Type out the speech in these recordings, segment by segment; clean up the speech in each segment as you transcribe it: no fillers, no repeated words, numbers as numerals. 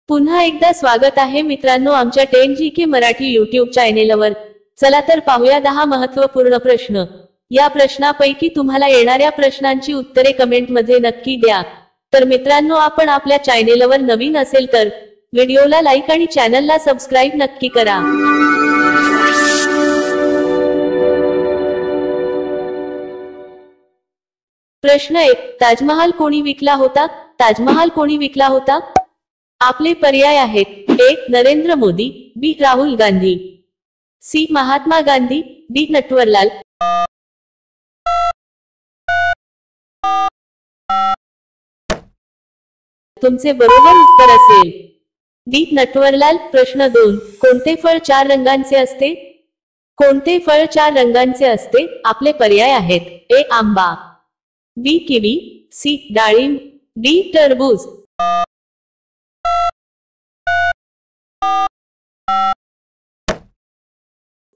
पुन्हा एकदा स्वागत आहे मित्रांनो आमच्या 10GK मराठी YouTube चॅनेलवर। चला तर पाहूया 10 महत्त्वपूर्ण प्रश्न। या प्रश्नापैकी तुम्हाला येणाऱ्या प्रश्नांची उत्तरे कमेंट मध्ये नक्की द्या। तर मित्रांनो आपण आपल्या चॅनेलवर नवीन असेल तर व्हिडिओला लाईक आणि चॅनलला सबस्क्राइब नक्की करा। प्रश्न 1, ताजमहाल कोणी विकला होता? ताजमहाल कोणी विकला होता? आपले पर्याय आहेत: 1 नरेंद्र मोदी, बी राहुल गांधी, सी महात्मा गांधी, डी नटवरलाल। तुमचे बरोबर उत्तर असेल डी नटवरलाल। प्रश्न 2, कोणते फळ 4 रंगांचे असते? कोणते फळ 4 रंगांचे असते? आपले पर्याय आहेत: ए आंबा, बी किवी, सी डाळिंब, डी टरबूज।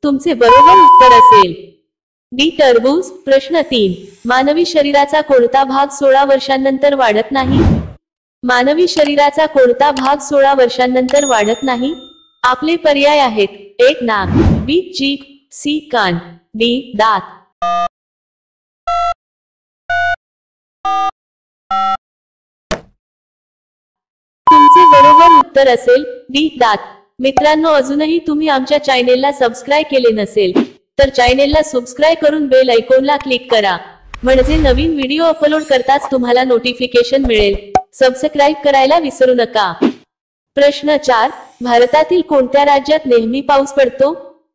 तुमचे बरोबर उत्तर असेल डी टरबूज। प्रश्न 3, मानवी शरीराचा कोणता भाग 16 वर्षांनंतर वाढत नाही? मानवी शरीराचा कोणता भाग 16 वर्षांनंतर वाढत नाही? आपले पर्याय आहेत: 1 नाक, बी जीभ, सी कान, डी दात। तुमचे बरोबर उत्तर असेल डी दात। मित्रांनो अजूनही तुम्ही आमच्या चॅनेलला सबस्क्राइब केले नसेल तर चॅनेलला सबस्क्राइब करून बेल आयकॉनला क्लिक करा, म्हणजे नवीन व्हिडिओ अपलोड करताच तुम्हाला नोटिफिकेशन मिळेल। सबस्क्राइब करायला विसरू नका। प्रश्न 4, भारतातील कोणत्या राज्यात नेहमी पाऊस पडतो?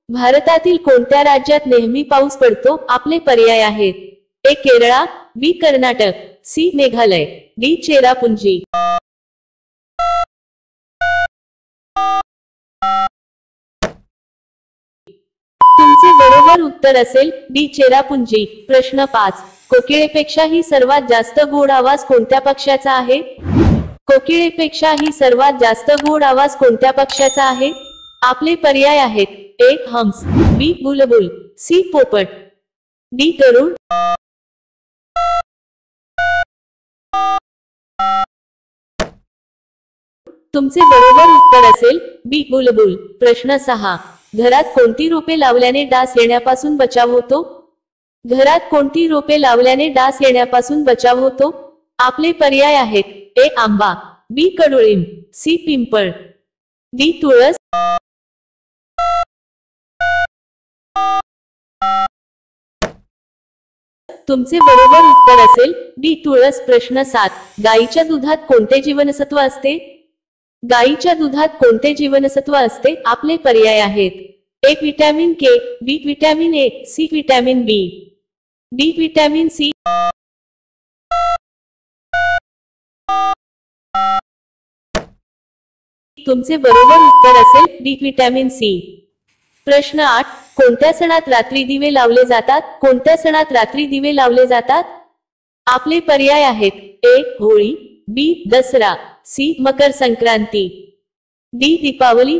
भारतातील कोणत्या राज्यात नेहमी पाऊस पडतो? आपले पर्याय आहेत: ए केरळा, बी कर्नाटक, सी मेघालय, डी चेरापुंजी। तुमचे बरोबर उत्तर असेल डी चेरापुंजी। प्रश्न 5, कोकिळेपेक्षाही सर्वात जास्त गोड आवाज कोणत्या पक्ष्याचा आहे? कोकिळेपेक्षाही सर्वात जास्त गोड आवाज कोणत्या पक्ष्याचा आहे? आपले पर्याय आहेत: ए हंस, बी बुलबुल, सी पोपट, डी गरुड। तुमचे बरोबर उत्तर असेल बी बुलबुल। प्रश्न 6, घरात कोणती रोपे लावल्याने डास येण्यापासून बचाव होतो? घरात कोणती रोपे लावल्याने डास येण्यापासून बचाव होतो? आपले पर्याय आहेत: ए आंबा, बी कडुलिंब, सी पिंपळ, डी तुळस। तुमचे बरोबर उत्तर असेल डी तुळस। प्रश्न 7, गाईच्या दुधात कोणते जीवनसत्व असते? गाईच्या दुधात कोणते जीवनसत्व असते? आपले पर्याय आहेत: A vitamin K, B vitamin A, C vitamin B, D vitamin C. तुमचे बरोबर उत्तर असेल डी विटॅमिन सी। प्रश्न 8, कोणत्या सणात रात्री दिवे लावले जातात? कोणत्या सणात रात्री दिवे लावले जातात? आपले पर्याय आहेत: ए होळी, बी दसरा, सी मकर संक्रांती, डी दीपावली।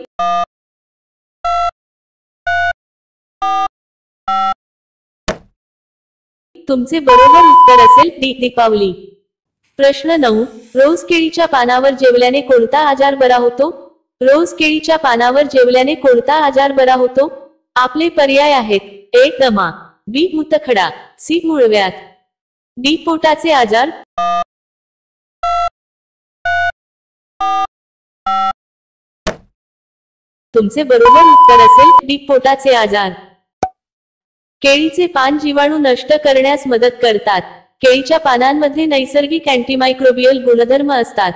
तुमचे बरोबर उत्तर असेल डी दीपावली। प्रश्न 9, रोज केळीच्या पानावर जेवल्याने कोणता आजार बरा होतो? रोज केळीच्या पानावर जेवल्याने कोणता आजार बरा होतो? आपले पर्याय आहेत: ए दमा, बी मूतखडा, सी मूळव्याध, डी पोटाचे आजार। तुमचे बरोबर उत्तर असेल डी पोटाचे आजार। केळीचे पान जीवाणू नष्ट करण्यास मदत करतात। केळीच्या पानांमध्ये नैसर्गिक अँटीमायक्रोबियल गुणधर्म असतात।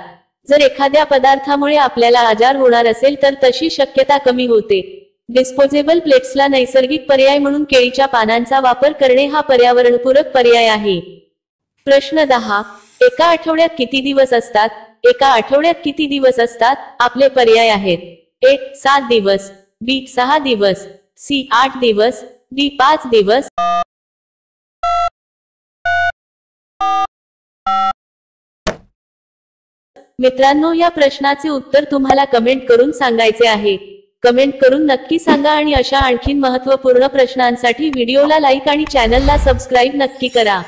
जर एखाद्या पदार्थामुळे आपल्याला आजार होणार असेल तर तशी शक्यता कमी होते। डिस्पोजेबल प्लेट्सला नैसर्गिक पर्याय म्हणून केळीच्या पानांचा वापर करणे हा पर्यावरणपूरक पर्याय आहे। प्रश्न 10, एका आठवड्यात किती दिवस असतात? एका आठवड्यात किती दिवस असतात? आपले पर्याय आहेत: ए 7 दिवस, बी 6 दिवस, सी 8 दिवस, डी 5 दिवस। मित्रांनो या प्रश्नाचे उत्तर तुम्हाला कमेंट करून सांगायचे आहे। कमेंट करून नक्की सांगा आणि अशा आणखीन महत्त्वपूर्ण प्रश्नांसाठी व्हिडिओला लाईक आणि चॅनलला सबस्क्राइब नक्की करा।